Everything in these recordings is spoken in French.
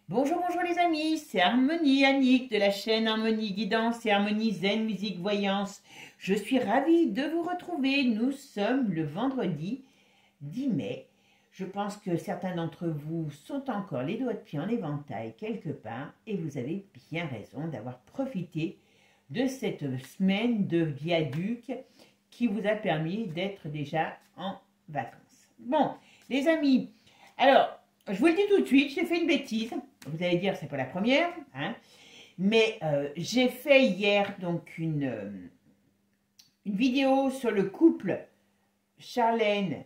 Bonjour, bonjour les amis, c'est Harmonie Annick de la chaîne Harmonie Guidance et Harmonie Zen Musique Voyance. Je suis ravie de vous retrouver. Nous sommes le vendredi 10 mai. Je pense que certains d'entre vous sont encore les doigts de pied en éventail quelque part et vous avez bien raison d'avoir profité de cette semaine de viaduc qui vous a permis d'être déjà en vacances. Bon, les amis, alors, je vous le dis tout de suite, j'ai fait une bêtise. Vous allez dire, c'est pas la première, hein, mais j'ai fait hier donc une vidéo sur le couple Charlène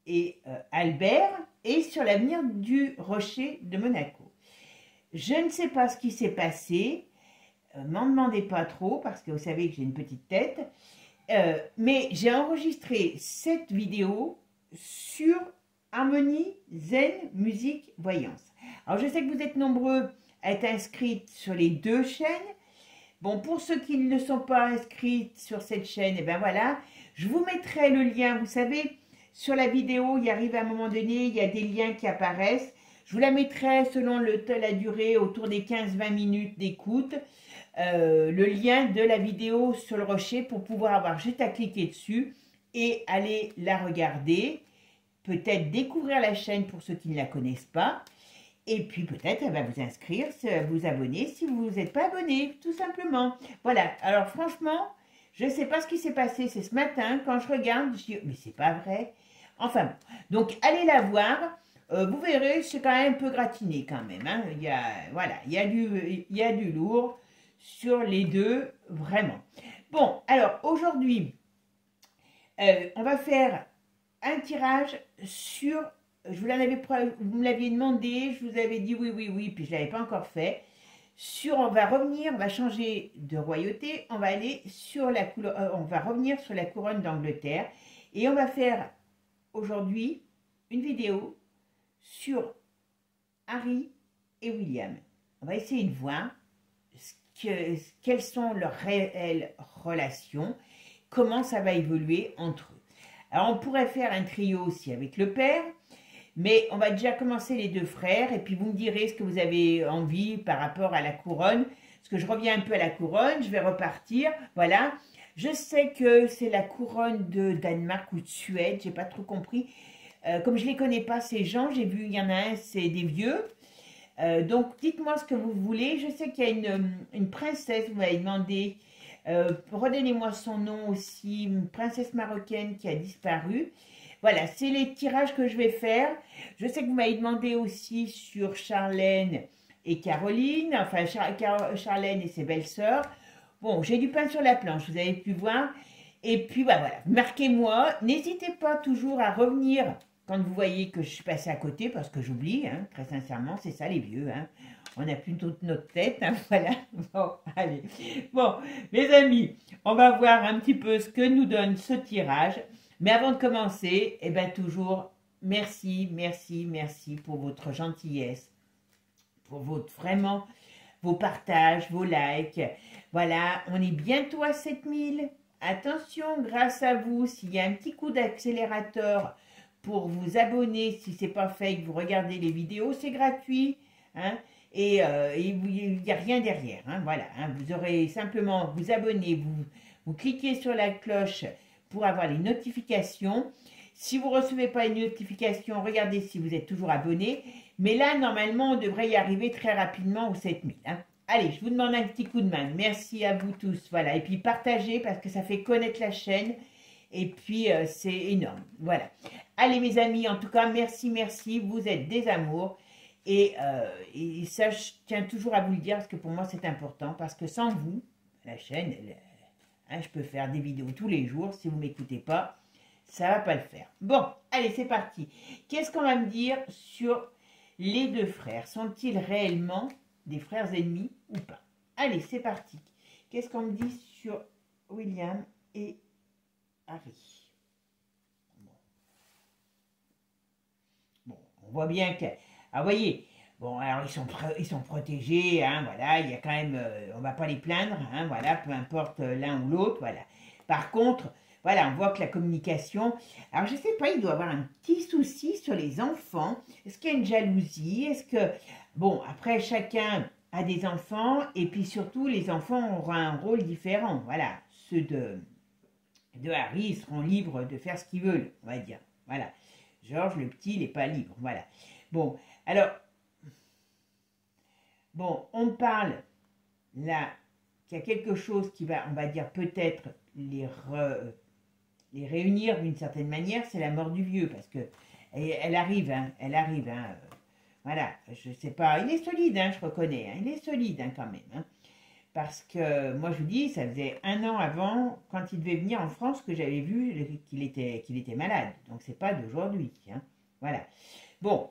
et Albert et sur l'avenir du Rocher de Monaco. Je ne sais pas ce qui s'est passé, m'en demandez pas trop parce que vous savez que j'ai une petite tête, mais j'ai enregistré cette vidéo sur Harmonie Zen Musique Voyance. Alors je sais que vous êtes nombreux à être inscrits sur les deux chaînes. Bon, pour ceux qui ne sont pas inscrits sur cette chaîne, et ben voilà, je vous mettrai le lien. Vous savez, sur la vidéo, il arrive à un moment donné, il y a des liens qui apparaissent. Je vous la mettrai selon la durée, autour des 15-20 minutes d'écoute, le lien de la vidéo sur le rocher pour pouvoir avoir juste à cliquer dessus et aller la regarder. Peut-être découvrir la chaîne pour ceux qui ne la connaissent pas. Et puis peut-être elle va vous inscrire, vous abonner si vous n'êtes pas abonné, tout simplement. Voilà, alors franchement, je ne sais pas ce qui s'est passé, c'est ce matin, quand je regarde, je dis, mais c'est pas vrai. Enfin, donc allez la voir, vous verrez, c'est quand même un peu gratiné quand même. Hein. Voilà, il y a du lourd sur les deux, vraiment. Bon, alors aujourd'hui, on va faire un tirage sur... vous me l'aviez demandé, je vous avais dit oui, puis je ne l'avais pas encore fait. On va revenir, on va changer de royauté, on va aller sur on va revenir sur la couronne d'Angleterre et on va faire aujourd'hui une vidéo sur Harry et William. On va essayer de voir quelles sont leurs réelles relations, comment ça va évoluer entre eux. Alors on pourrait faire un trio aussi avec le père, mais on va déjà commencer les deux frères et puis vous me direz ce que vous avez envie par rapport à la couronne. Parce que je reviens un peu à la couronne, je vais repartir. Voilà. Je sais que c'est la couronne de Danemark ou de Suède, j'ai pas trop compris. Comme je ne les connais pas ces gens, j'ai vu, il y en a un, c'est des vieux. Donc dites-moi ce que vous voulez. Je sais qu'il y a une princesse, vous m'avez demandé. Redonnez-moi son nom aussi, une princesse marocaine qui a disparu. Voilà, c'est les tirages que je vais faire. Je sais que vous m'avez demandé aussi sur Charlène et Caroline, enfin Charlène et ses belles-sœurs. Bon, j'ai du pain sur la planche, vous avez pu voir. Et puis, bah, voilà, marquez-moi. N'hésitez pas toujours à revenir quand vous voyez que je suis passée à côté, parce que j'oublie, hein, très sincèrement, c'est ça les vieux. Hein. On n'a plus toute notre tête, hein, voilà. Bon, allez. Bon, les amis, on va voir un petit peu ce que nous donne ce tirage. Mais avant de commencer, eh bien toujours, merci pour votre gentillesse, pour vraiment vos partages, vos likes. Voilà, on est bientôt à 7000. Attention, grâce à vous, s'il y a un petit coup d'accélérateur pour vous abonner, si ce n'est pas fait et que vous regardez les vidéos, c'est gratuit. Hein, et il n'y a rien derrière. Hein, voilà, hein, vous aurez simplement vous abonner, vous cliquez sur la cloche pour avoir les notifications. Si vous ne recevez pas une notification, regardez si vous êtes toujours abonné. Mais là, normalement, on devrait y arriver très rapidement aux 7000. Hein. Allez, je vous demande un petit coup de main. Merci à vous tous. Voilà. Et puis, partagez parce que ça fait connaître la chaîne. Et puis, c'est énorme. Voilà. Allez, mes amis, en tout cas, merci. Vous êtes des amours. Et ça, je tiens toujours à vous le dire parce que pour moi, c'est important. Parce que sans vous, la chaîne, hein, je peux faire des vidéos tous les jours. Si vous ne m'écoutez pas, ça ne va pas le faire. Bon, allez, c'est parti. Qu'est-ce qu'on va me dire sur les deux frères? Sont-ils réellement des frères ennemis ou pas? Allez, c'est parti. Qu'est-ce qu'on me dit sur William et Harry? Bon, on voit bien que... Ah, voyez... Bon, alors ils sont protégés, hein, voilà, il y a quand même, on va pas les plaindre, hein, voilà, peu importe l'un ou l'autre, voilà. Par contre, voilà, on voit que la communication... Alors, je ne sais pas, il doit avoir un petit souci sur les enfants. Est-ce qu'il y a une jalousie? Est-ce que... Bon, après, chacun a des enfants, et puis surtout, les enfants auront un rôle différent. Voilà, ceux de Harry, ils seront libres de faire ce qu'ils veulent, on va dire. Voilà. George, le petit, il n'est pas libre. Voilà. Bon, alors... Bon, on parle là qu'il y a quelque chose qui va, on va dire, peut-être les réunir d'une certaine manière, c'est la mort du vieux, parce que elle arrive, voilà, je sais pas, il est solide, hein, je reconnais, hein, il est solide hein, quand même, hein, parce que moi je vous dis, ça faisait 1 an avant, quand il devait venir en France, que j'avais vu qu'il était malade, donc c'est pas d'aujourd'hui, hein, voilà. Bon,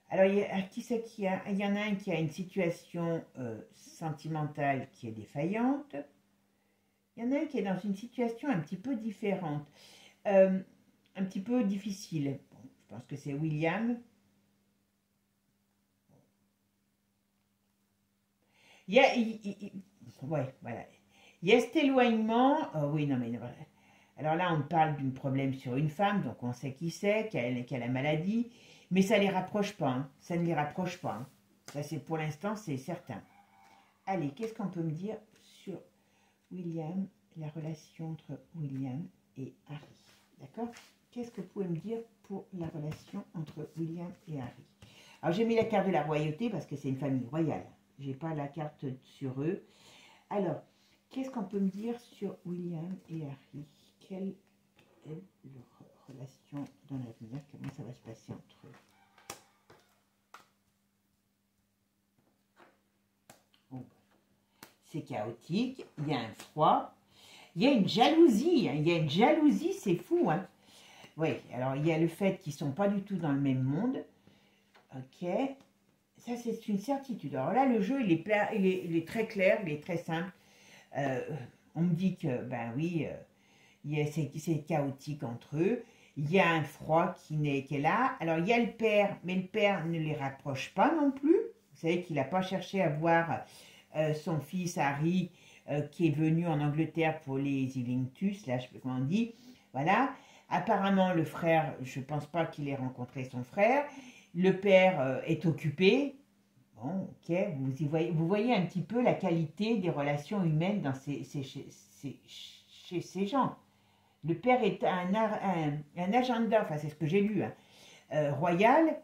alors qui c'est qu'il y a? Il y en a un qui a une situation sentimentale qui est défaillante. Il y en a un qui est dans une situation un petit peu différente, un petit peu difficile. Bon, je pense que c'est William. Il y a, ouais, voilà. Il y a cet éloignement. Oh, oui, non, mais voilà. Alors là, on parle d'un problème sur une femme, donc on sait qui c'est, qu'elle a la maladie, mais ça ne les rapproche pas. Hein. Ça ne les rapproche pas. Hein. Ça, c'est pour l'instant, c'est certain. Allez, qu'est-ce qu'on peut me dire sur William, la relation entre William et Harry? D'accord? Qu'est-ce que vous pouvez me dire pour la relation entre William et Harry? Alors, j'ai mis la carte de la royauté parce que c'est une famille royale. Je n'ai pas la carte sur eux. Alors, qu'est-ce qu'on peut me dire sur William et Harry? Quelle est leur relation dans l'avenir? Comment ça va se passer entre eux? Bon, c'est chaotique, il y a un froid, il y a une jalousie, hein, il y a une jalousie, c'est fou. Hein. Oui, alors il y a le fait qu'ils ne sont pas du tout dans le même monde. Ok, ça c'est une certitude. Alors là, le jeu, il est très clair, il est très simple. On me dit que, ben oui, c'est chaotique entre eux. Il y a un froid qui est là. Alors, il y a le père, mais le père ne les rapproche pas non plus. Vous savez qu'il n'a pas cherché à voir son fils Harry, qui est venu en Angleterre pour les Ivingtus, là, je ne sais pas comment on dit. Voilà. Apparemment, le frère, je ne pense pas qu'il ait rencontré son frère. Le père est occupé. Bon, ok, vous voyez un petit peu la qualité des relations humaines dans chez ces gens. Le père est un agenda, enfin c'est ce que j'ai lu, hein, royal,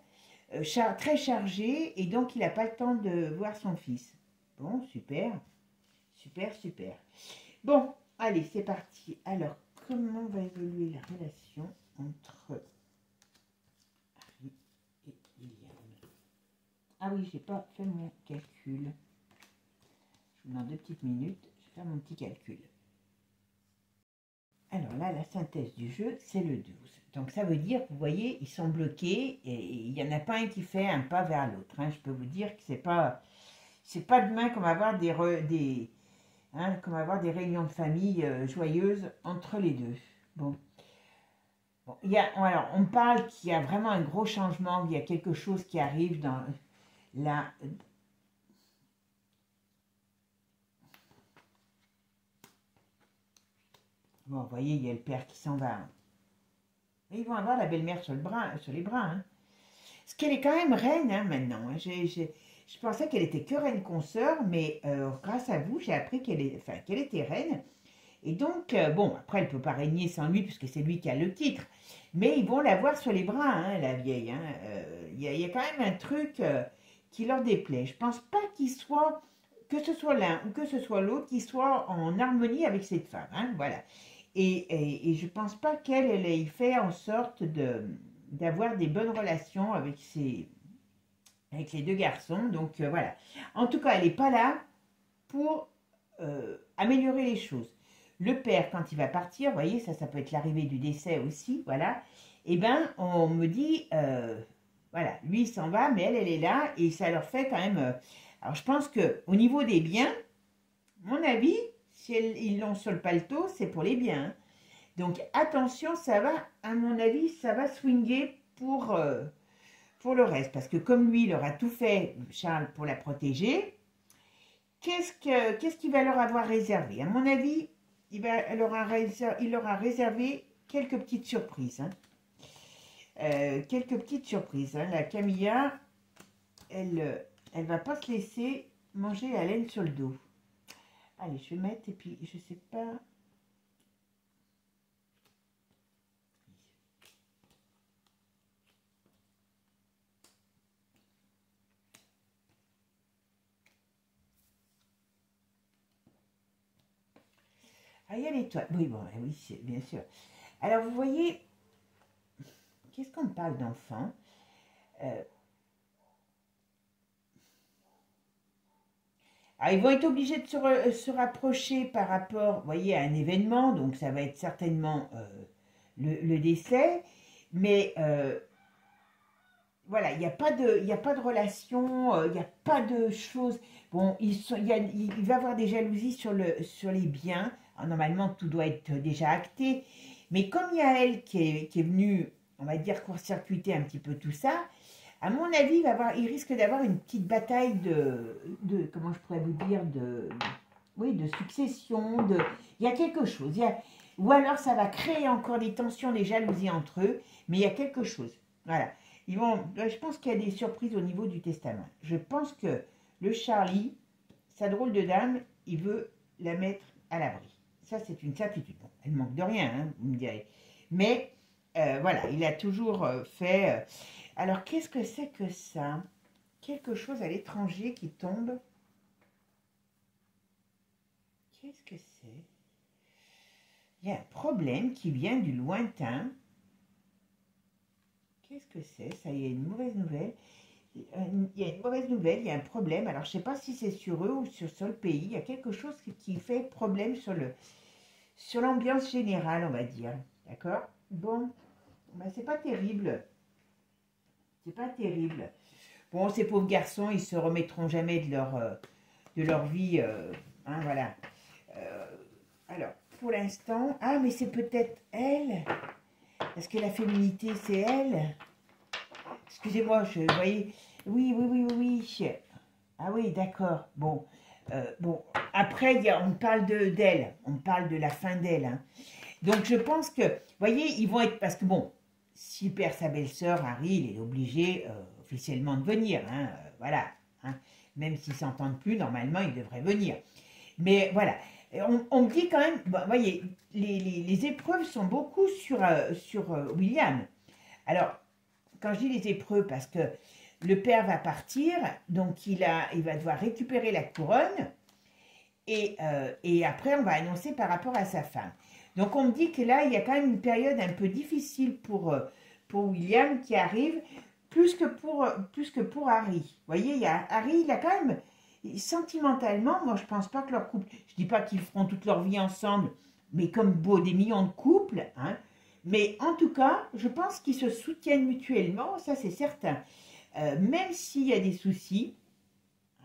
très chargé, et donc il n'a pas le temps de voir son fils. Bon, super, super, super. Bon, allez, c'est parti. Alors, comment va évoluer la relation entre Harry et William? Ah oui, j'ai pas fait mon calcul. Je vous demande 2 petites minutes, je vais faire mon petit calcul. Alors là, la synthèse du jeu, c'est le 12. Donc ça veut dire, vous voyez, ils sont bloqués et il n'y en a pas un qui fait un pas vers l'autre. Hein. Je peux vous dire que c'est pas demain qu'on va avoir des réunions de famille joyeuses entre les deux. Bon. Alors, on parle qu'il y a vraiment un gros changement, il y a quelque chose qui arrive dans la... Bon, vous voyez, il y a le père qui s'en va. Hein. Et ils vont avoir la belle-mère sur les bras. Hein. Parce qu'elle est quand même reine hein, maintenant. Hein. Je pensais qu'elle était que reine consort, mais grâce à vous, j'ai appris qu'elle était reine. Et donc, bon, après, elle ne peut pas régner sans lui, puisque c'est lui qui a le titre. Mais ils vont la voir sur les bras, hein, la vieille. Hein. Y a quand même un truc qui leur déplaît. Je pense pas qu'il soit, que ce soit l'un ou que ce soit l'autre, qu'il soit en harmonie avec cette femme. Hein, voilà. Et je ne pense pas qu'elle ait fait en sorte d'avoir des bonnes relations avec les deux garçons. Donc voilà. En tout cas, elle n'est pas là pour améliorer les choses. Le père, quand il va partir, vous voyez, ça peut être l'arrivée du décès aussi, voilà. Eh bien, on me dit, voilà, lui il s'en va, mais elle est là, et ça leur fait quand même... alors je pense qu'au niveau des biens, mon avis... Si ils l'ont sur le paletot, c'est pour les biens. Hein. Donc, attention, ça va, à mon avis, ça va swinguer pour le reste. Parce que comme lui, il aura tout fait, Charles, pour la protéger, qu'est-ce qu'il va leur avoir réservé? À mon avis, il leur a réservé quelques petites surprises. Hein. Quelques petites surprises. Hein. La Camilla, elle va pas se laisser manger la laine sur le dos. Allez, je vais mettre, et puis, je sais pas... Ah, il y a l'étoile. Oui, bon, oui, bien sûr. Alors, vous voyez, qu'est-ce qu'on parle d'enfants Alors, ils vont être obligés de se rapprocher par rapport, vous voyez, à un événement. Donc, ça va être certainement le décès. Mais voilà, il n'y a pas de relation, il n'y a pas de choses. Bon, il va y avoir des jalousies sur les biens. Alors, normalement, tout doit être déjà acté. Mais comme il y a elle qui est venue, on va dire, court-circuiter un petit peu tout ça, à mon avis, il risque d'avoir une petite bataille comment je pourrais vous dire, oui, de succession, il y a quelque chose. Ou alors ça va créer encore des tensions, des jalousies entre eux, mais il y a quelque chose. Voilà. Je pense qu'il y a des surprises au niveau du testament. Je pense que le Charlie, sa drôle de dame, il veut la mettre à l'abri. Ça, c'est une certitude. Bon, elle manque de rien, hein, vous me direz. Mais voilà, il a toujours fait... alors, qu'est-ce que c'est que ça? Quelque chose à l'étranger qui tombe. Qu'est-ce que c'est? Il y a un problème qui vient du lointain. Qu'est-ce que c'est? Ça y est, une mauvaise nouvelle. Il y a une mauvaise nouvelle, il y a un problème. Alors, je ne sais pas si c'est sur eux ou sur le pays. Il y a quelque chose qui fait problème sur l'ambiance générale, on va dire. D'accord? Bon, ben, c'est pas terrible. C'est pas terrible. Bon, ces pauvres garçons, ils se remettront jamais de leur vie. Hein, voilà. Alors, pour l'instant... Ah, mais c'est peut-être elle. Parce que la féminité, c'est elle. Excusez-moi, vous voyez... Oui, oui, oui, oui, oui. Ah oui, d'accord. Bon. Bon. Après, on parle d'elle. On parle de la fin d'elle. Hein. Donc, je pense que... Vous voyez, ils vont être... Parce que bon, s'il perd sa belle-sœur, Harry, il est obligé officiellement de venir. Hein, voilà. Hein. Même s'ils ne s'entendent plus, normalement, il devrait venir. Mais voilà. On me dit quand même... Vous voyez, les épreuves sont beaucoup sur William. Alors, quand je dis les épreuves, parce que le père va partir, donc il va devoir récupérer la couronne, et après on va annoncer par rapport à sa femme. Donc on me dit que là, il y a quand même une période un peu difficile pour William qui arrive, plus que pour Harry. Vous voyez, Harry, il a quand même, sentimentalement, moi je pense pas que leur couple, je dis pas qu'ils feront toute leur vie ensemble, mais comme des millions de couples, hein, mais en tout cas, je pense qu'ils se soutiennent mutuellement, ça c'est certain. Même s'il y a des soucis,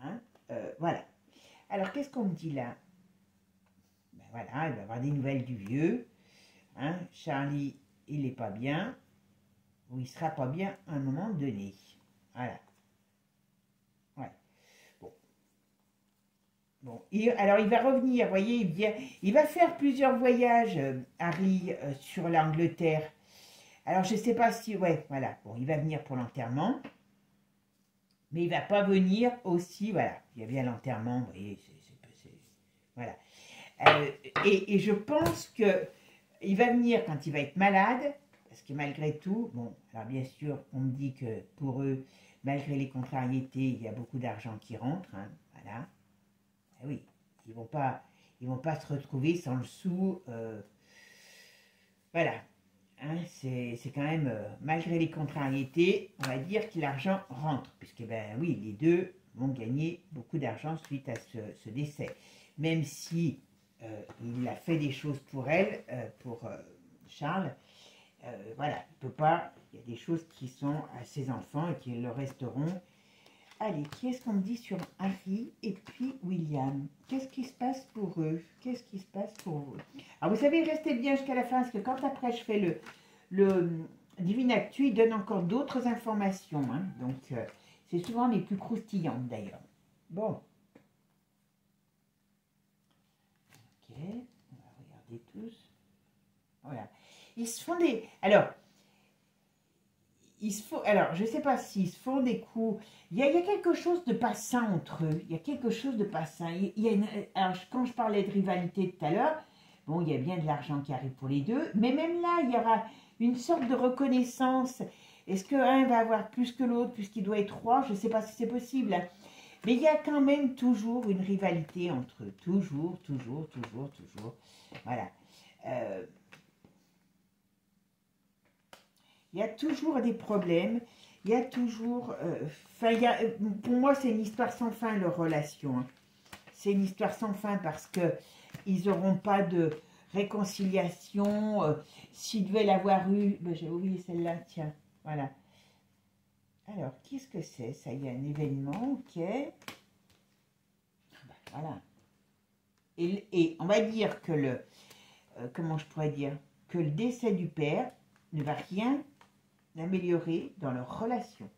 hein, voilà. Alors, qu'est-ce qu'on me dit là? Ben voilà, il va y avoir des nouvelles du vieux. Hein. Charlie, il n'est pas bien, ou il sera pas bien à un moment donné. Voilà. Ouais. Bon. Bon. Alors, il va revenir, vous voyez, il va faire plusieurs voyages, Harry, sur l'Angleterre. Alors, je ne sais pas si... Ouais, voilà. Bon, il va venir pour l'enterrement. Mais il ne va pas venir aussi... Voilà. Il y a bien l'enterrement, vous voyez, voilà. Et je pense qu'il va venir quand il va être malade, parce que malgré tout, bon, alors bien sûr, on me dit que pour eux, malgré les contrariétés, il y a beaucoup d'argent qui rentre, hein, voilà. Et oui, ils vont pas se retrouver sans le sou, voilà. Hein, c'est quand même, malgré les contrariétés, on va dire que l'argent rentre, puisque, ben oui, les deux vont gagner beaucoup d'argent suite à ce décès. Même si il a fait des choses pour elle, pour Charles, voilà, il peut pas, il y a des choses qui sont à ses enfants et qui le resteront. Allez, qui est-ce qu'on me dit sur Harry et puis William? Qu'est-ce qui se passe pour eux? Qu'est-ce qui se passe pour vous? Alors, vous savez, restez bien jusqu'à la fin, parce que quand après je fais le Divine Actu, il donne encore d'autres informations. Hein, donc, c'est souvent les plus croustillantes d'ailleurs. Bon. Ok, on va tous. Voilà. Ils se font des... Alors, alors, je ne sais pas s'ils se font des coups. Il y a quelque chose de pas sain entre eux. Il y a quelque chose de pas sain. Alors, quand je parlais de rivalité tout à l'heure, bon, il y a bien de l'argent qui arrive pour les deux. Mais même là, il y aura une sorte de reconnaissance. Est-ce qu'un va avoir plus que l'autre puisqu'il doit être roi? Je ne sais pas si c'est possible. Mais il y a quand même toujours une rivalité entre eux. Toujours, toujours, toujours, toujours. Voilà. Il y a toujours des problèmes, il y a toujours... pour moi, c'est une histoire sans fin, leur relation. Hein. C'est une histoire sans fin parce qu'ils n'auront pas de réconciliation. S'ils devaient l'avoir eu... Ben, j'ai oublié celle-là, tiens, voilà. Alors, qu'est-ce que c'est? Ça y est, un événement, ok. Ben, voilà. Et on va dire que le... comment je pourrais dire? Que le décès du père ne va rien améliorer dans leur relation.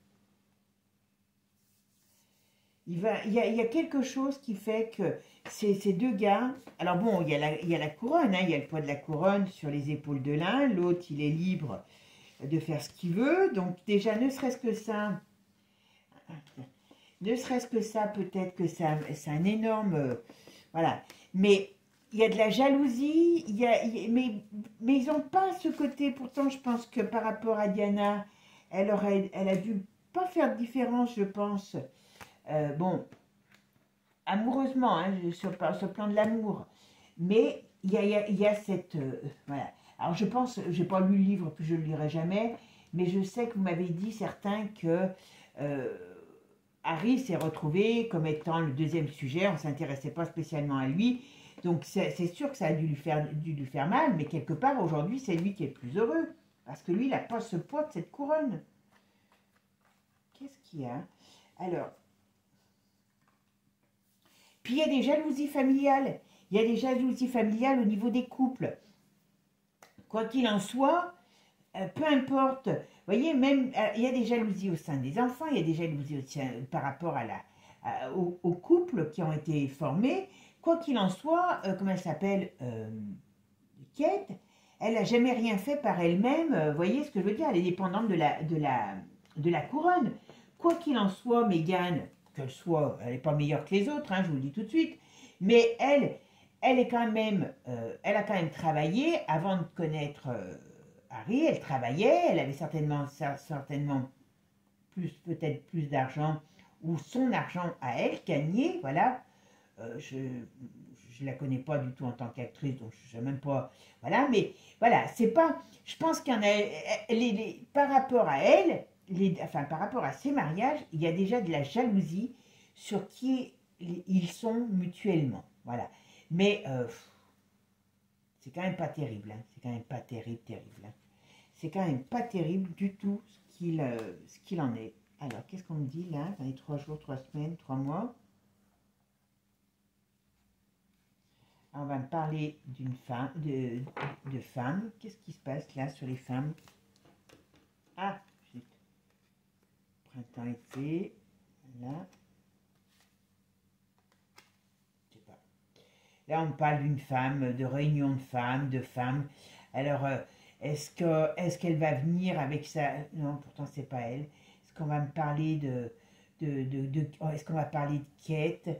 Il y a quelque chose qui fait que ces deux gars... Alors bon, il y a la couronne, hein, il y a le poids de la couronne sur les épaules de l'un, l'autre, il est libre de faire ce qu'il veut. Donc déjà, ne serait-ce que ça, peut-être que c'est un énorme... voilà. Mais il y a de la jalousie, mais ils n'ont pas ce côté. Pourtant, je pense que par rapport à Diana, elle a dû pas faire de différence, je pense. Bon, amoureusement, hein, sur le plan de l'amour. Mais il y a cette... voilà. Alors, je pense, je n'ai pas lu le livre, puis je ne le lirai jamais, mais je sais que vous m'avez dit certains que Harry s'est retrouvé comme étant le deuxième sujet, on ne s'intéressait pas spécialement à lui. Donc, c'est sûr que ça a dû lui faire mal, mais quelque part, aujourd'hui, c'est lui qui est le plus heureux. Parce que lui, il n'a pas ce poids de cette couronne. Qu'est-ce qu'il y a? Alors, puis il y a des jalousies familiales. Il y a des jalousies familiales au niveau des couples. Quoi qu'il en soit, peu importe. Vous voyez, même, il y a des jalousies au sein des enfants, il y a des jalousies aussi par rapport aux couples qui ont été formés. Quoi qu'il en soit, comment elle s'appelle, Kate, elle n'a jamais rien fait par elle-même. Vous voyez ce que je veux dire? Elle est dépendante de la couronne. Quoi qu'il en soit, Meghan, elle n'est pas meilleure que les autres, hein, je vous le dis tout de suite, mais elle est quand même, elle a quand même travaillé avant de connaître Harry. Elle travaillait, elle avait certainement peut-être plus d'argent, ou son argent à elle gagné, voilà. Je la connais pas du tout en tant qu'actrice, donc je sais même pas, voilà, mais voilà, c'est pas, je pense qu'il y en a, par rapport à elle, par rapport à ces mariages, il y a déjà de la jalousie sur qui ils sont mutuellement, voilà, mais c'est quand même pas terrible, hein, c'est quand même pas terrible, hein. C'est quand même pas terrible du tout ce qu'il en est. Alors, qu'est-ce qu'on me dit là, dans les 3 jours, 3 semaines, 3 mois? On va me parler d'une femme, de femmes. Qu'est-ce qui se passe là sur les femmes? Ah, zut. Printemps, été, là. Je sais pas. Là, on me parle d'une femme, de réunion de femmes. Alors, est-ce qu'elle va venir avec sa... Non, pourtant, c'est pas elle. Est-ce qu'on va me parler est-ce qu'on va parler de Kate,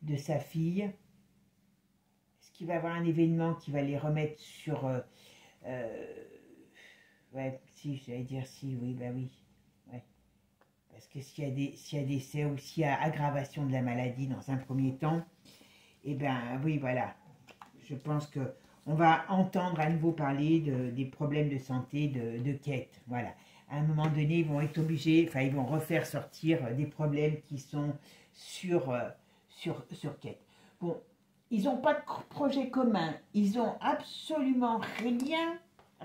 de sa fille? Qu'il va y avoir un événement qui va les remettre sur... ouais, si, j'allais dire si, oui, bah oui. Ouais. Parce que s'il y a décès ou s'il y a aggravation de la maladie dans un premier temps, eh bien, oui, voilà. Je pense que on va entendre à nouveau parler des problèmes de santé de Kate. Voilà. À un moment donné, ils vont être obligés, enfin, ils vont refaire sortir des problèmes qui sont sur Kate. Bon, ils n'ont pas de projet commun. Ils n'ont absolument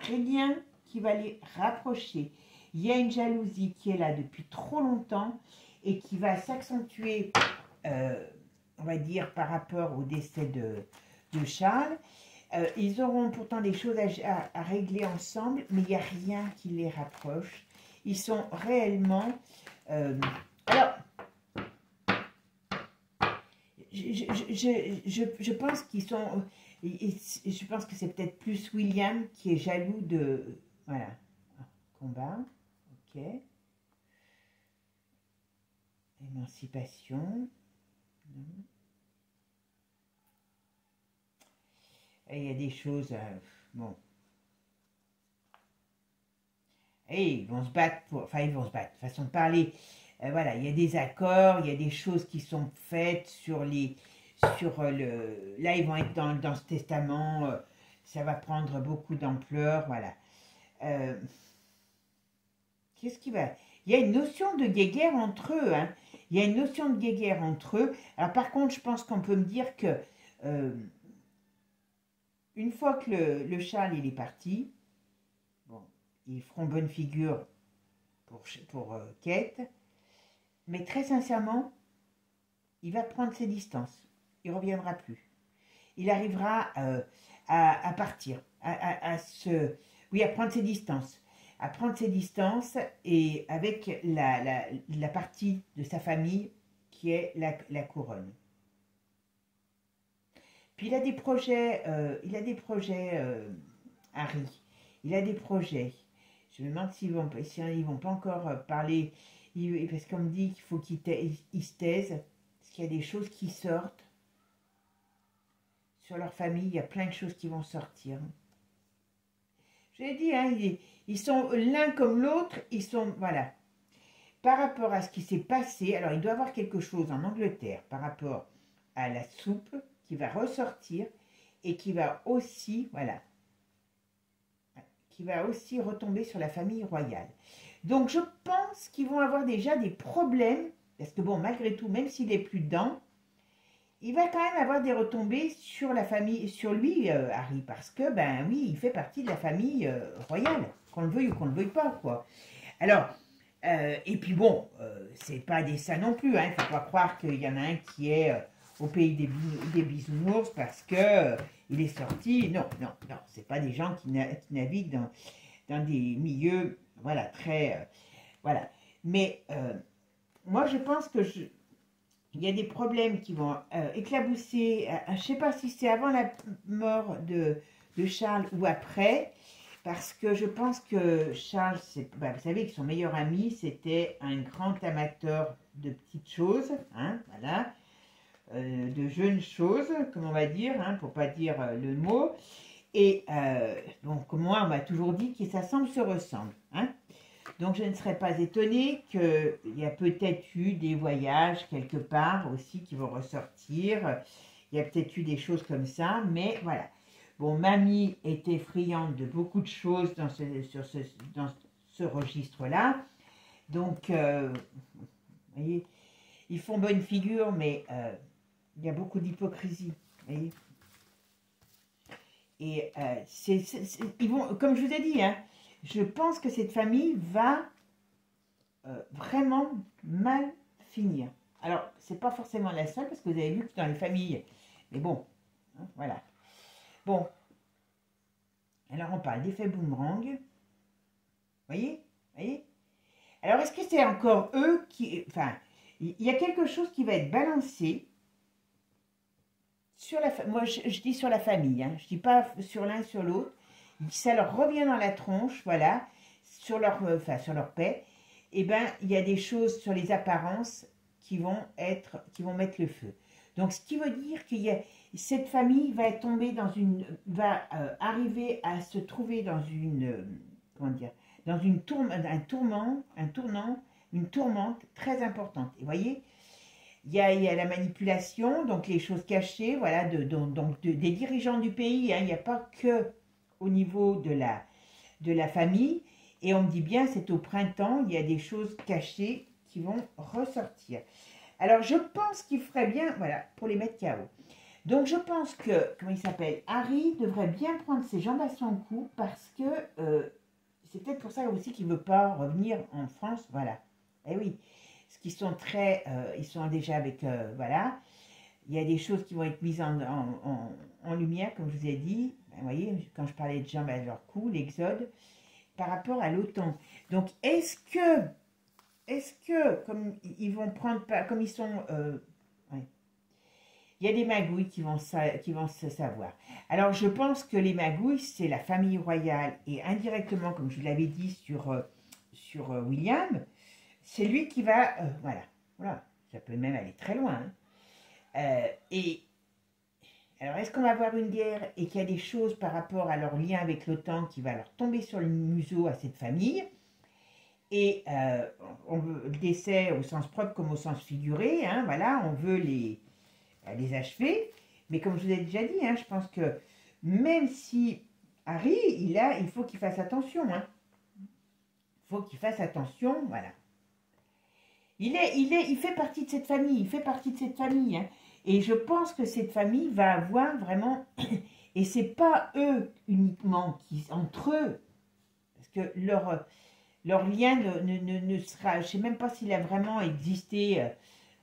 rien qui va les rapprocher. Il y a une jalousie qui est là depuis trop longtemps et qui va s'accentuer, on va dire, par rapport au décès de Charles. Ils auront pourtant des choses à régler ensemble, mais il n'y a rien qui les rapproche. Ils sont réellement... alors, je pense qu'ils sont... et je pense que c'est peut-être plus William qui est jaloux de... Voilà. Combat. Ok. Émancipation. Et il y a des choses... bon. Et ils vont se battre pour... Enfin, ils vont se battre. Façon de parler. Voilà, il y a des accords, il y a des choses qui sont faites sur les... Sur le... Là, ils vont être dans ce testament. Ça va prendre beaucoup d'ampleur. Voilà. Qu'est-ce qui va... Il y a une notion de guéguerre entre eux. Hein. Il y a une notion de guéguerre entre eux. Alors, par contre, je pense qu'on peut me dire que... une fois que le Charles il est parti, bon, ils feront bonne figure pour Kate, mais très sincèrement, il va prendre ses distances. Il ne reviendra plus. Il arrivera à partir, oui, à prendre ses distances. À prendre ses distances et avec la partie de sa famille qui est la couronne. Puis il a des projets, Harry. Il a des projets. Je me demande s'ils vont pas encore parler, parce qu'on me dit qu'il faut qu'il se taise, parce qu'il y a des choses qui sortent. Sur leur famille, il y a plein de choses qui vont sortir. Je l'ai dit, hein, ils sont l'un comme l'autre, ils sont, voilà. Par rapport à ce qui s'est passé, alors il doit y avoir quelque chose en Angleterre par rapport à la soupe qui va ressortir et qui va aussi, voilà, qui va aussi retomber sur la famille royale. Donc je pense qu'ils vont avoir déjà des problèmes, parce que bon, malgré tout, même s'il n'est plus dedans, il va quand même avoir des retombées sur la famille, sur lui, Harry, parce que, ben oui, il fait partie de la famille royale, qu'on le veuille ou qu'on ne le veuille pas, quoi. Alors, et puis bon, c'est pas des saints non plus, hein, il ne faut pas croire qu'il y en a un qui est au pays des bisounours parce que il est sorti. Non, non, non, c'est pas des gens qui naviguent dans des milieux, voilà, très, voilà. Mais moi, je pense que il y a des problèmes qui vont éclabousser. Je ne sais pas si c'est avant la mort de Charles ou après, parce que je pense que Charles, vous savez que son meilleur ami, c'était un grand amateur de petites choses, hein, voilà, de jeunes choses, comme on va dire, hein, pour pas dire le mot. Et donc moi, on m'a toujours dit que ça semble se ressemble, hein. Donc je ne serais pas étonnée qu'il y a peut-être eu des voyages quelque part aussi qui vont ressortir. Il y a peut-être eu des choses comme ça, mais voilà. Bon, mamie était friande de beaucoup de choses dans ce registre-là. Donc, vous voyez, ils font bonne figure, mais il y a beaucoup d'hypocrisie. Voyez. Et ils vont, comme je vous ai dit, hein, je pense que cette famille va vraiment mal finir. Alors, c'est pas forcément la seule, parce que vous avez vu que dans les familles, mais bon, hein, voilà. Bon, alors on parle d'effet boomerang. Voyez, voyez. Alors, est-ce que c'est encore eux qui... Enfin, il y a quelque chose qui va être balancé sur la... Moi, je dis sur la famille, hein, je dis pas sur l'un, sur l'autre. Ça leur revient dans la tronche, voilà, sur leur paix. Eh bien, il y a des choses sur les apparences qui vont mettre le feu. Donc, ce qui veut dire que cette famille va tomber va arriver à se trouver dans une, comment dire, dans une une tourmente très importante. Et vous voyez, il y a la manipulation, donc les choses cachées, voilà, des dirigeants du pays. Hein, il n'y a pas que au niveau de la famille. Et on me dit bien, c'est au printemps, il y a des choses cachées qui vont ressortir. Alors, je pense qu'il ferait bien, voilà, pour les mettre KO. Donc, je pense que, comment il s'appelle, Harry devrait bien prendre ses jambes à son cou parce que c'est peut-être pour ça aussi qu'il ne veut pas revenir en France, voilà. Eh oui, parce qu'ils sont ils sont déjà avec, voilà. Il y a des choses qui vont être mises en lumière, comme je vous ai dit. Vous voyez, quand je parlais de jambes à leur cou, l'exode, par rapport à l'OTAN. Donc, est-ce que, comme ils vont prendre, comme ils sont, ouais. Il y a des magouilles qui vont se savoir. Alors, je pense que les magouilles, c'est la famille royale. Et indirectement, comme je l'avais dit sur William, c'est lui qui va... voilà, voilà, ça peut même aller très loin. Hein. Et alors, est-ce qu'on va avoir une guerre et qu'il y a des choses par rapport à leur lien avec l'OTAN qui va leur tomber sur le museau à cette famille? Et on veut le décès au sens propre comme au sens figuré, hein, voilà, on veut les achever. Mais comme je vous ai déjà dit, hein, je pense que même si Harry, il faut qu'il fasse attention. Hein. Il faut qu'il fasse attention, voilà. Il fait partie de cette famille, il fait partie de cette famille. Hein. Et je pense que cette famille va avoir vraiment... Et c'est pas eux uniquement, entre eux, parce que leur lien ne sera... Je sais même pas s'il a vraiment existé,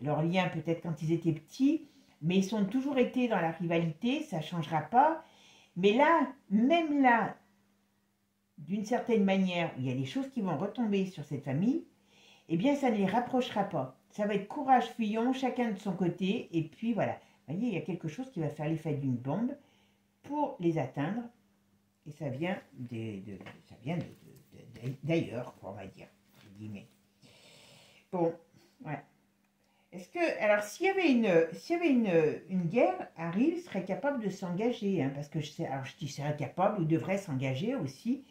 leur lien peut-être quand ils étaient petits, mais ils ont toujours été dans la rivalité, ça ne changera pas. Mais là, même là, d'une certaine manière, il y a des choses qui vont retomber sur cette famille, eh bien, ça ne les rapprochera pas. Ça va être courage fuyant, chacun de son côté, et puis voilà. Vous voyez, il y a quelque chose qui va faire l'effet d'une bombe pour les atteindre, et ça vient d'ailleurs, on va dire, entre guillemets. Bon, ouais. Est-ce que, alors, s'il y avait une guerre, Harry serait capable de s'engager, hein, parce que je dis serait capable ou devrait s'engager aussi,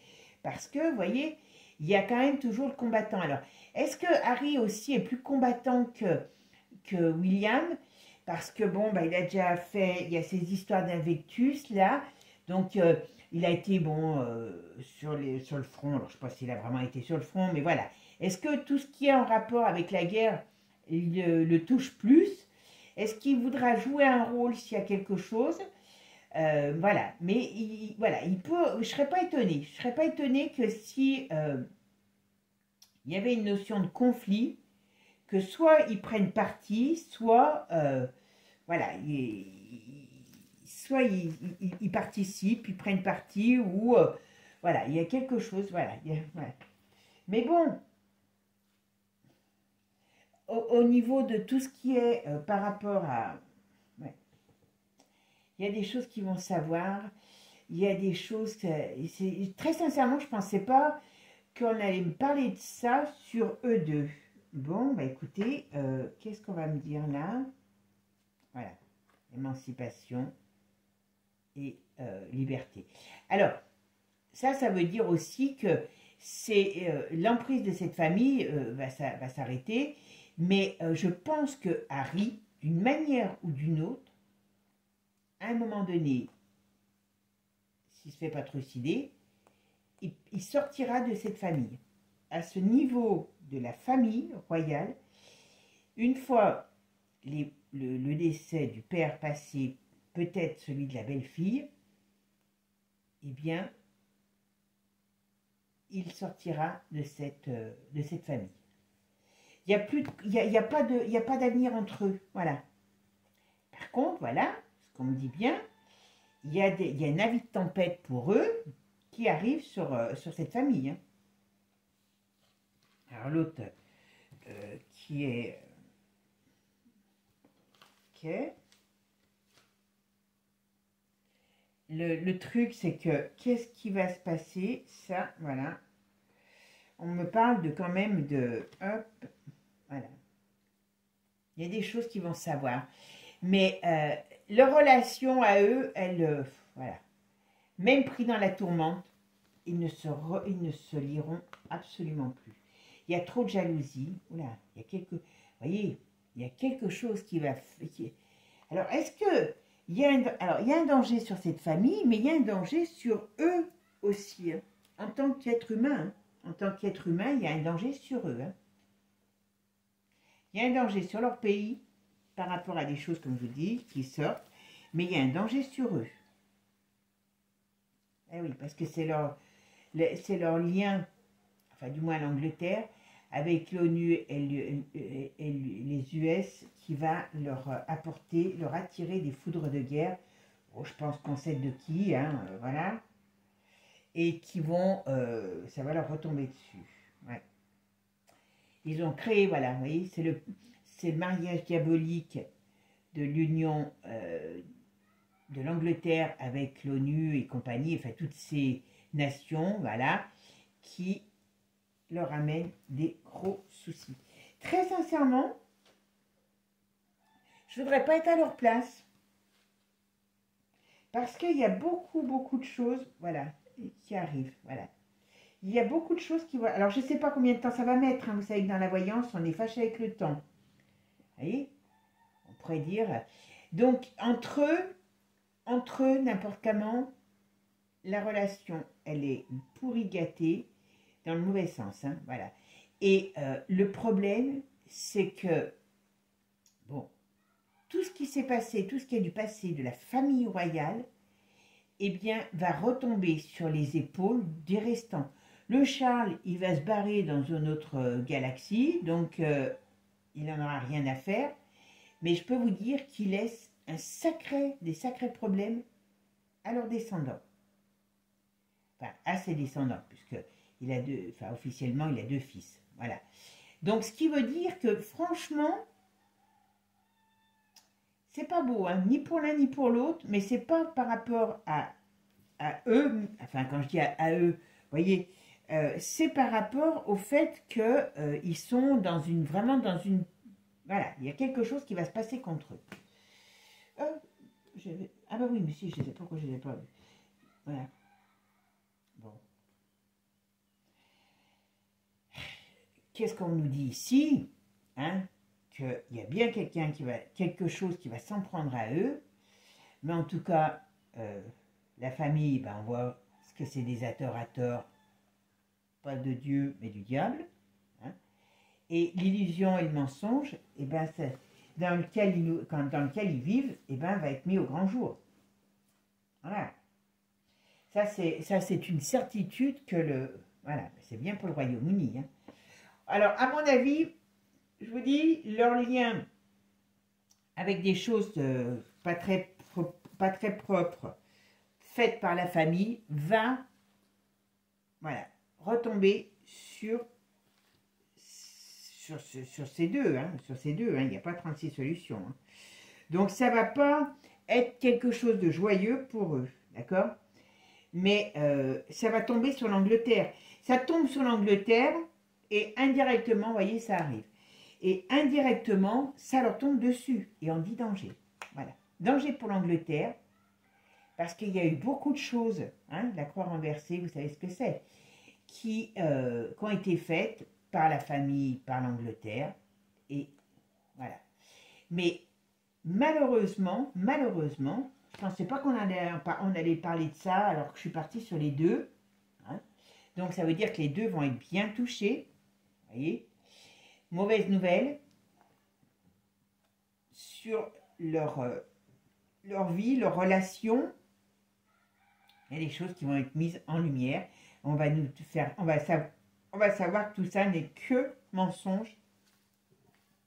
parce que, vous voyez, il y a quand même toujours le combattant. Alors, est-ce que Harry aussi est plus combattant que William? Parce que, bon, bah, il a déjà fait, il y a ces histoires d'Invectus, là, donc il a été, bon, sur le front, alors je ne sais pas s'il a vraiment été sur le front, mais voilà. Est-ce que tout ce qui est en rapport avec la guerre, il le touche plus? Est-ce qu'il voudra jouer un rôle s'il y a quelque chose? Voilà, mais voilà, il peut. Je ne serais pas étonnée. Je ne serais pas étonnée que si il y avait une notion de conflit, que soit ils prennent parti, soit voilà, soit ils participent, ils prennent parti, ou voilà, il y a quelque chose, voilà. Voilà. Mais bon. Au niveau de tout ce qui est par rapport à... Ouais, il y a des choses qu'ils vont savoir, il y a des choses... Très sincèrement, je ne pensais pas qu'on allait me parler de ça sur eux deux. Bon, bah écoutez, qu'est-ce qu'on va me dire là? Voilà, émancipation et liberté. Alors, ça veut dire aussi que c'est l'emprise de cette famille va s'arrêter. Mais je pense que Harry, d'une manière ou d'une autre, à un moment donné, s'il ne se fait pas trucider, il sortira de cette famille. À ce niveau de la famille royale, une fois le décès du père passé, peut-être celui de la belle-fille, eh bien, il sortira de cette famille. Il n'y a pas d'avenir entre eux. Voilà. Par contre, voilà, ce qu'on me dit bien, il y a un avis de tempête pour eux qui arrive sur cette famille. Hein. Alors l'autre qui est... Ok. Le truc, c'est que qu'est-ce qui va se passer? Ça, voilà. On me parle de quand même de... Hop, voilà. Il y a des choses qu'ils vont savoir. Mais leur relation à eux, voilà. Même pris dans la tourmente, ils ne se liront absolument plus. Il y a trop de jalousie. Oula, vous voyez, il y a quelque chose qui va... Alors, est-ce que... il y a un danger sur cette famille, mais il y a un danger sur eux aussi. Hein, en tant qu'être humain. Hein. En tant qu'être humain, il y a un danger sur eux. Hein. Il y a un danger sur leur pays, par rapport à des choses, comme je vous dis, qui sortent, mais il y a un danger sur eux. Eh oui, parce que c'est leur lien, enfin du moins l'Angleterre, avec l'ONU et les US, qui va leur attirer des foudres de guerre. Bon, je pense qu'on sait de qui, hein, voilà. Et qui vont, ça va leur retomber dessus. Ouais. Ils ont créé, voilà, vous voyez, c'est le mariage diabolique de l'Union de l'Angleterre avec l'ONU et compagnie, enfin toutes ces nations, voilà, qui leur amènent des gros soucis. Très sincèrement, je ne voudrais pas être à leur place. Parce qu'il y a beaucoup de choses, voilà, qui arrivent, voilà. Il y a beaucoup de choses qui vont... Alors, je ne sais pas combien de temps ça va mettre, hein. Vous savez que dans la voyance, on est fâché avec le temps. Vous voyez? On pourrait dire... Donc, entre eux, n'importe comment, la relation, elle est pourri gâtée, dans le mauvais sens, hein, voilà. Et le problème, c'est que, bon, tout ce qui s'est passé, tout ce qui a dû passer de la famille royale, eh bien, va retomber sur les épaules des restants. Le Charles, il va se barrer dans une autre galaxie, donc il n'en aura rien à faire. Mais je peux vous dire qu'il laisse des sacrés problèmes à leurs descendants. Enfin, à ses descendants, puisque il a officiellement, il a 2 fils. Voilà. Donc, ce qui veut dire que, franchement, c'est pas beau, hein, ni pour l'un ni pour l'autre, mais c'est pas par rapport à eux, enfin, quand je dis à eux, vous voyez, c'est par rapport au fait qu'ils sont vraiment dans une... Voilà, il y a quelque chose qui va se passer contre eux. Ah bah oui, mais si, je ne sais pas pourquoi je ne les ai pas vus. Voilà. Bon. Qu'est-ce qu'on nous dit ici, hein, qu'il y a bien quelque chose qui va s'en prendre à eux, mais en tout cas, la famille, ben, on voit ce que c'est des adorateurs, pas de Dieu, mais du diable, hein, et l'illusion et le mensonge, et ben, dans lequel ils vivent, et ben, va être mis au grand jour. Voilà. Ça, c'est une certitude que voilà, c'est bien pour le Royaume-Uni, hein. Alors, à mon avis, je vous dis, leur lien avec des choses pas très propres faites par la famille va, voilà, retomber sur ces deux, hein, il n'y a pas 36 solutions, hein. Donc, ça ne va pas être quelque chose de joyeux pour eux, d'accord? Mais ça va tomber sur l'Angleterre. Ça tombe sur l'Angleterre et indirectement, vous voyez, ça arrive. Et indirectement, ça leur tombe dessus. Et on dit danger. Voilà. Danger pour l'Angleterre, parce qu'il y a eu beaucoup de choses, hein, la croix renversée, vous savez ce que c'est, qui ont été faites par la famille, par l'Angleterre. Et voilà. Mais malheureusement, je ne pensais pas qu'on allait parler de ça alors que je suis partie sur les deux, hein. Donc ça veut dire que les deux vont être bien touchés. Vous voyez, mauvaise nouvelle sur leur vie, leur relation. Il y a des choses qui vont être mises en lumière. On va savoir que tout ça n'est que mensonge,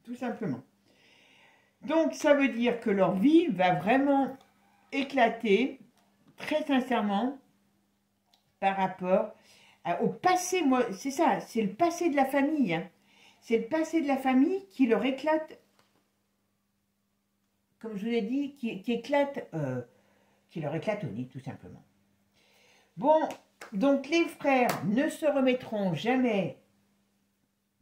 tout simplement. Donc ça veut dire que leur vie va vraiment éclater, très sincèrement, par rapport au passé. Moi, c'est ça, c'est le passé de la famille, hein. C'est le passé de la famille qui leur éclate, comme je vous l'ai dit, qui leur éclate au nez, tout simplement. Bon, donc les frères ne se remettront jamais,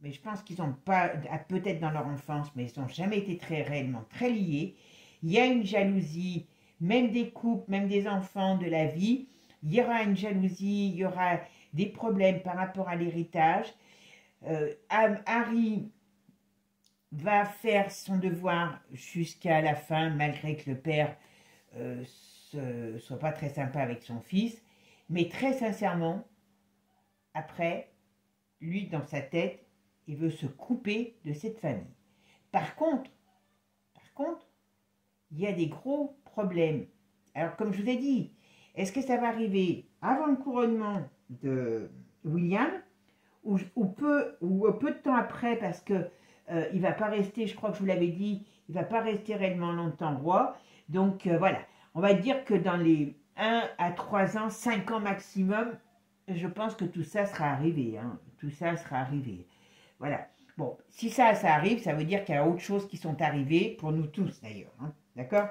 mais je pense qu'ils n'ont pas, peut-être dans leur enfance, mais ils n'ont jamais été réellement très liés. Il y a une jalousie, même des couples, même des enfants, de la vie. Il y aura une jalousie, il y aura des problèmes par rapport à l'héritage. Harry va faire son devoir jusqu'à la fin, malgré que le père soit pas très sympa avec son fils. Mais très sincèrement, après, lui, dans sa tête, il veut se couper de cette famille. Par contre, il y a des gros problèmes. Alors, comme je vous ai dit, est-ce que ça va arriver avant le couronnement de William ou peu de temps après, parce que il ne va pas rester, je crois que je vous l'avais dit, il ne va pas rester réellement longtemps roi. Donc, voilà, on va dire que dans les 1 à 3 ans, 5 ans maximum, je pense que tout ça sera arrivé, hein. Tout ça sera arrivé. Voilà. Bon, si ça arrive, ça veut dire qu'il y a autre chose qui sont arrivées, pour nous tous d'ailleurs. Hein, d'accord?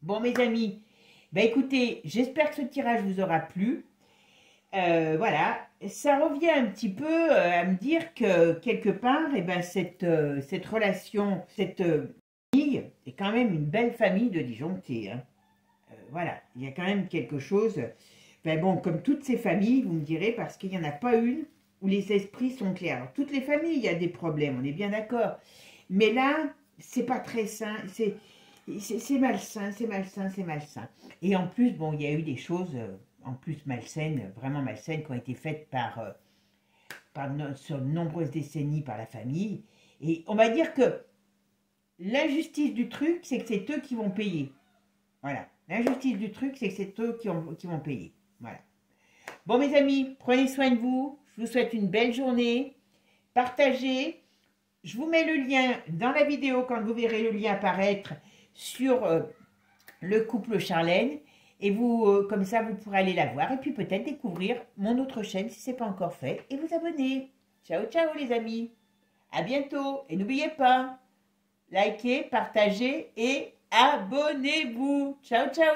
Bon, mes amis, ben écoutez, j'espère que ce tirage vous aura plu. Voilà, ça revient un petit peu à me dire que quelque part, eh ben, cette relation, cette famille est quand même une belle famille de disjonctés. Hein. Voilà, il y a quand même quelque chose. Ben bon, comme toutes ces familles, vous me direz, parce qu'il n'y en a pas une où les esprits sont clairs. Alors, toutes les familles, il y a des problèmes, on est bien d'accord. Mais là, c'est pas très sain, c'est malsain, c'est malsain, c'est malsain. Et en plus, bon, il y a eu des choses en plus malsaines, vraiment malsaines, qui ont été faites sur de nombreuses décennies par la famille. Et on va dire que l'injustice du truc, c'est que c'est eux qui vont payer. Voilà. L'injustice du truc, c'est que c'est eux qui vont payer. Voilà. Bon, mes amis, prenez soin de vous. Je vous souhaite une belle journée. Partagez. Je vous mets le lien dans la vidéo quand vous verrez le lien apparaître sur le couple Charlène. Et vous, comme ça, vous pourrez aller la voir et puis peut-être découvrir mon autre chaîne si ce n'est pas encore fait et vous abonner. Ciao, ciao les amis. À bientôt. Et n'oubliez pas, likez, partagez et abonnez-vous. Ciao, ciao.